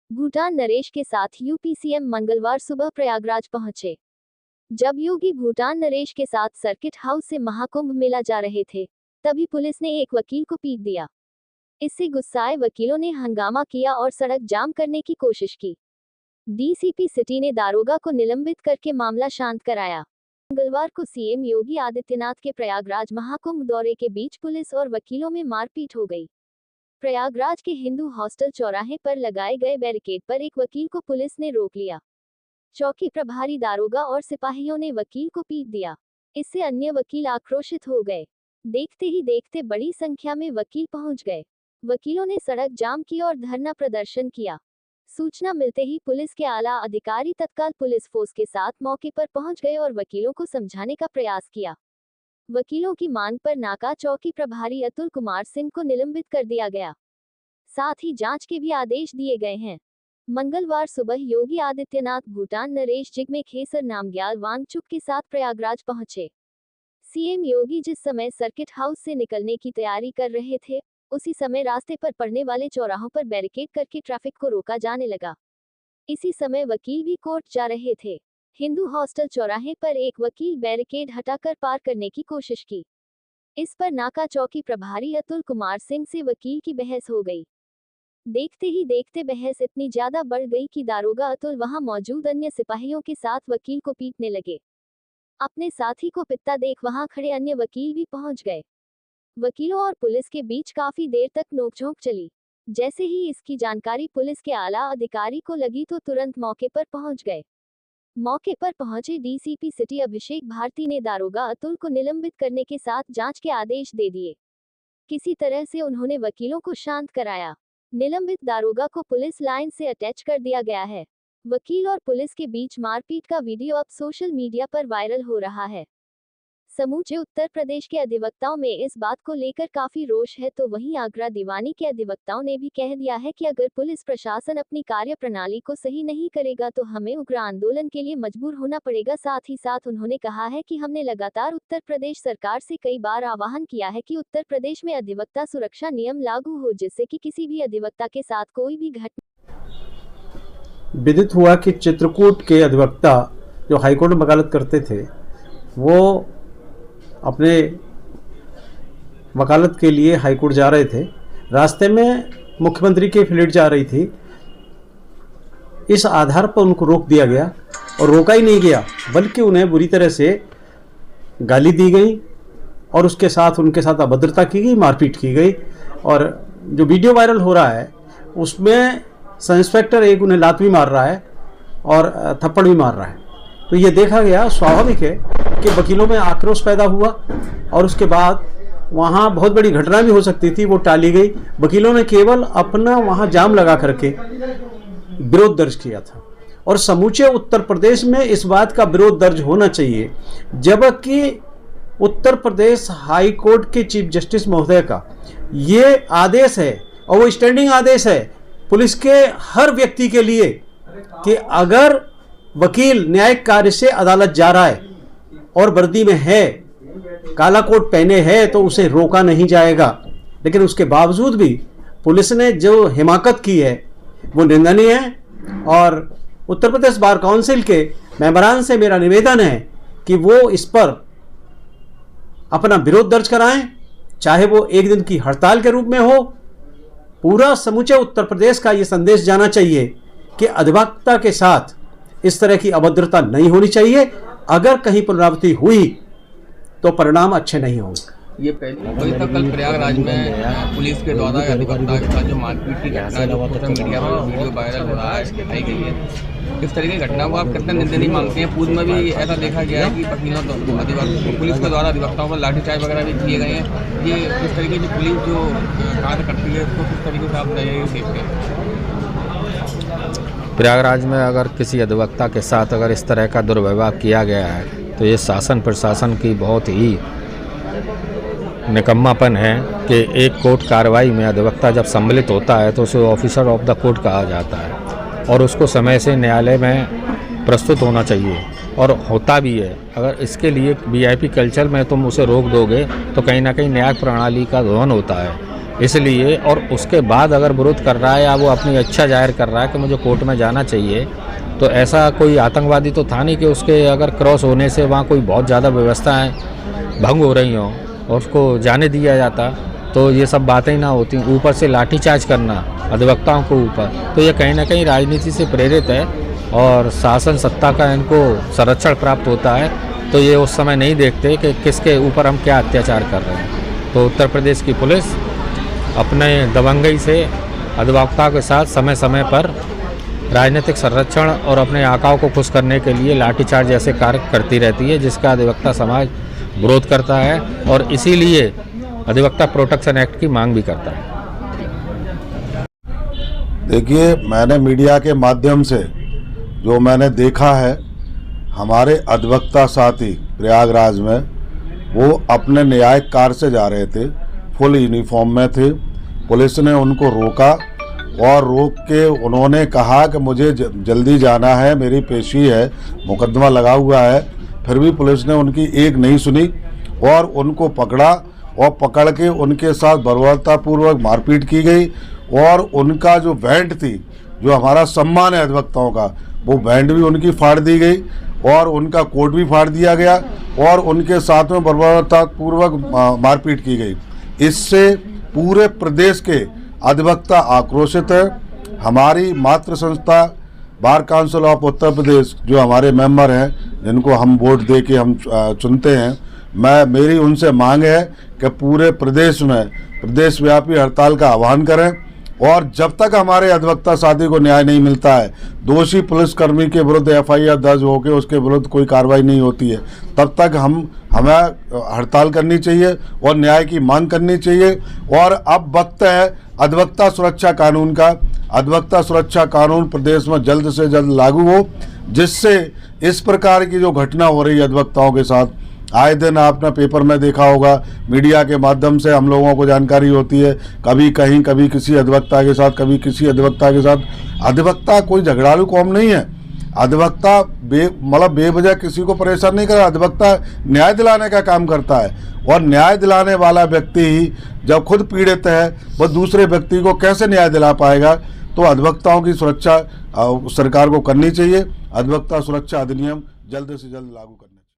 भूटान नरेश के साथ UP CM मंगलवार सुबह प्रयागराज पहुंचे। जब योगी भूटान नरेश के साथ सर्किट हाउस से महाकुंभ मेला जा रहे थे, तभी पुलिस ने एक वकील को पीट दिया। इससे गुस्साए वकीलों ने हंगामा किया और सड़क जाम करने की कोशिश की। डीसीपी सिटी ने दारोगा को निलंबित करके मामला शांत कराया। मंगलवार को सीएम योगी आदित्यनाथ के प्रयागराज महाकुंभ दौरे के बीच पुलिस और वकीलों में मारपीट हो गई। प्रयागराज के हिंदू हॉस्टल चौराहे पर लगाए गए बैरिकेड पर एक वकील को पुलिस ने रोक लिया। चौकी प्रभारी दारोगा और सिपाहियों ने वकील को पीट दिया। इससे अन्य वकील आक्रोशित हो गए। देखते ही देखते बड़ी संख्या में वकील पहुंच गए। वकीलों ने सड़क जाम की और धरना प्रदर्शन किया। सूचना मिलते ही पुलिस के आला अधिकारी तत्काल पुलिस फोर्स के साथ मौके पर पहुंच गए और वकीलों को समझाने का प्रयास किया। वकीलों की मांग पर नाका चौकी प्रभारी अतुल कुमार सिंह को निलंबित कर दिया गया। साथ ही जांच के भी आदेश दिए गए हैं। मंगलवार सुबह योगी आदित्यनाथ भूटान नरेश जिग्मे खेसर नामग्याल वांगचुक के साथ प्रयागराज पहुंचे। सीएम योगी जिस समय सर्किट हाउस से निकलने की तैयारी कर रहे थे, उसी समय रास्ते पर पड़ने वाले चौराहों पर बैरिकेड करके ट्रैफिक को रोका जाने लगा। इसी समय वकील भी कोर्ट जा रहे थे। हिंदू हॉस्टल चौराहे पर एक वकील बैरिकेड हटाकर पार करने की कोशिश की। इस पर नाका चौकी प्रभारी अतुल कुमार सिंह से वकील की बहस हो गई। देखते ही देखते बहस इतनी ज्यादा बढ़ गई कि दारोगा अतुल वहां मौजूद अन्य सिपाहियों के साथ वकील को पीटने लगे। अपने साथी को पिटता देख वहां खड़े अन्य वकील भी पहुंच गए। वकीलों और पुलिस के बीच काफी देर तक नोकझोंक चली। जैसे ही इसकी जानकारी पुलिस के आला अधिकारी को लगी तो तुरंत मौके पर पहुंच गए। मौके पर पहुंचे डीसीपी सिटी अभिषेक भारती ने दारोगा अतुल को निलंबित करने के साथ जांच के आदेश दे दिए। किसी तरह से उन्होंने वकीलों को शांत कराया। निलंबित दारोगा को पुलिस लाइन से अटैच कर दिया गया है। वकील और पुलिस के बीच मारपीट का वीडियो अब सोशल मीडिया पर वायरल हो रहा है। समूचे उत्तर प्रदेश के अधिवक्ताओं में इस बात को लेकर काफी रोष है, तो वहीं आगरा दीवानी के अधिवक्ताओं ने भी कह दिया है कि अगर पुलिस प्रशासन अपनी कार्य प्रणाली को सही नहीं करेगा तो हमें उग्र आंदोलन के लिए मजबूर होना पड़ेगा। साथ ही साथ उन्होंने कहा है कि हमने लगातार उत्तर प्रदेश सरकार से कई बार आह्वान किया है कि उत्तर प्रदेश में अधिवक्ता सुरक्षा नियम लागू हो, जिससे कि किसी भी अधिवक्ता के साथ कोई भी घटना। विदित हुआ कि चित्रकूट के अधिवक्ता जो हाईकोर्ट में वकालत करते थे, वो अपने वकालत के लिए हाईकोर्ट जा रहे थे। रास्ते में मुख्यमंत्री की फ्लाइट जा रही थी। इस आधार पर उनको रोक दिया गया और रोका ही नहीं गया, बल्कि उन्हें बुरी तरह से गाली दी गई और उसके साथ उनके साथ अभद्रता की गई, मारपीट की गई। और जो वीडियो वायरल हो रहा है उसमें सब इंस्पेक्टर एक उन्हें लात भी मार रहा है और थप्पड़ भी मार रहा है। तो ये देखा गया, स्वाभाविक है कि वकीलों में आक्रोश पैदा हुआ और उसके बाद वहाँ बहुत बड़ी घटना भी हो सकती थी, वो टाली गई। वकीलों ने केवल अपना वहाँ जाम लगा करके विरोध दर्ज किया था और समूचे उत्तर प्रदेश में इस बात का विरोध दर्ज होना चाहिए, जबकि उत्तर प्रदेश हाई कोर्ट के चीफ जस्टिस महोदय का ये आदेश है और वो स्टैंडिंग आदेश है पुलिस के हर व्यक्ति के लिए कि अगर वकील न्यायिक कार्य से अदालत जा रहा है और वर्दी में है, काला कोट पहने है, तो उसे रोका नहीं जाएगा। लेकिन उसके बावजूद भी पुलिस ने जो हिमाकत की है वो निंदनीय है। और उत्तर प्रदेश बार काउंसिल के मेंबरान से मेरा निवेदन है कि वो इस पर अपना विरोध दर्ज कराएं, चाहे वो एक दिन की हड़ताल के रूप में हो। पूरा समूचे उत्तर प्रदेश का ये संदेश जाना चाहिए कि अधिवक्ता के साथ इस तरह की अभद्रता नहीं होनी चाहिए। अगर कहीं पुनरावृत्ति हुई तो परिणाम अच्छे नहीं होंगे। ये पहले वही तक कल प्रयागराज में पुलिस के द्वारा अधिवक्ता के साथ जो मारपीट की घटना जो सोशल मीडिया पर वीडियो वायरल हो रहा है, दिखाई गई है, इस तरह की घटना को आप कितना निंदनीय मांगते हैं? पूर्व में भी ऐसा देखा गया है कि वकीलों पुलिस के द्वारा अधिवक्ताओं पर लाठीचार्ज वगैरह भी किए गए हैं। ये इस तरीके की पुलिस जो कार्य करती है उसको किस तरीके से आप देखते हैं? प्रयागराज में अगर किसी अधिवक्ता के साथ अगर इस तरह का दुर्व्यवहार किया गया है तो ये शासन प्रशासन की बहुत ही निकम्मापन है कि एक कोर्ट कार्रवाई में अधिवक्ता जब सम्मिलित होता है तो उसे ऑफिसर ऑफ द कोर्ट कहा जाता है और उसको समय से न्यायालय में प्रस्तुत होना चाहिए और होता भी है। अगर इसके लिए वीआईपी कल्चर में तुम उसे रोक दोगे तो कहीं ना कहीं न्यायिक प्रणाली का ध्वंस होता है। इसलिए, और उसके बाद अगर विरोध कर रहा है या वो अपनी इच्छा जाहिर कर रहा है कि मुझे कोर्ट में जाना चाहिए, तो ऐसा कोई आतंकवादी तो था नहीं कि उसके अगर क्रॉस होने से वहाँ कोई बहुत ज़्यादा व्यवस्थाएं भंग हो रही हों और उसको जाने दिया जाता, तो ये सब बातें ही ना होती। ऊपर से लाठीचार्ज करना अधिवक्ताओं को ऊपर, तो ये कहीं ना कहीं राजनीति से प्रेरित है और शासन सत्ता का इनको संरक्षण प्राप्त होता है, तो ये उस समय नहीं देखते कि किसके ऊपर हम क्या अत्याचार कर रहे हैं। तो उत्तर प्रदेश की पुलिस अपने दबंगई से अधिवक्ता के साथ समय समय पर राजनीतिक संरक्षण और अपने आकाओं को खुश करने के लिए लाठीचार्ज जैसे कार्य करती रहती है, जिसका अधिवक्ता समाज विरोध करता है और इसीलिए अधिवक्ता प्रोटेक्शन एक्ट की मांग भी करता है। देखिए, मैंने मीडिया के माध्यम से जो मैंने देखा है, हमारे अधिवक्ता साथी प्रयागराज में वो अपने न्यायिक कार्य से जा रहे थे, फुल यूनिफॉर्म में थे। पुलिस ने उनको रोका और रोक के उन्होंने कहा कि मुझे जल्दी जाना है, मेरी पेशी है, मुकदमा लगा हुआ है। फिर भी पुलिस ने उनकी एक नहीं सुनी और उनको पकड़ा और पकड़ के उनके साथ बर्बरतापूर्वक मारपीट की गई और उनका जो बैंड थी, जो हमारा सम्मान है अधिवक्ताओं का, वो बैंड भी उनकी फाड़ दी गई और उनका कोट भी फाड़ दिया गया और उनके साथ में बर्बरतापूर्वक मारपीट की गई। इससे पूरे प्रदेश के अधिवक्ता आक्रोशित है। हमारी मातृ संस्था bar council of Uttar Pradesh, जो हमारे मेंबर हैं, जिनको हम वोट दे के हम चुनते हैं, मेरी उनसे मांग है कि पूरे प्रदेश में प्रदेशव्यापी हड़ताल का आह्वान करें और जब तक हमारे अधिवक्ता साथी को न्याय नहीं मिलता है, दोषी पुलिसकर्मी के विरुद्ध FIR दर्ज होकर उसके विरुद्ध कोई कार्रवाई नहीं होती है, तब तक हमें हड़ताल करनी चाहिए और न्याय की मांग करनी चाहिए। और अब वक्त है अधिवक्ता सुरक्षा कानून का। अधिवक्ता सुरक्षा कानून प्रदेश में जल्द से जल्द लागू हो, जिससे इस प्रकार की जो घटना हो रही है अधिवक्ताओं के साथ, आए दिन आपने पेपर में देखा होगा, मीडिया के माध्यम से हम लोगों को जानकारी होती है, कभी कहीं, कभी किसी अधिवक्ता के साथ, कभी किसी अधिवक्ता के साथ। अधिवक्ता कोई झगड़ालू कौम नहीं है। अधिवक्ता बेवजह किसी को परेशान नहीं कर रहा। अधिवक्ता न्याय दिलाने का काम करता है और न्याय दिलाने वाला व्यक्ति ही जब खुद पीड़ित है, वह दूसरे व्यक्ति को कैसे न्याय दिला पाएगा। तो अधिवक्ताओं की सुरक्षा सरकार को करनी चाहिए। अधिवक्ता सुरक्षा अधिनियम जल्द से जल्द लागू करना।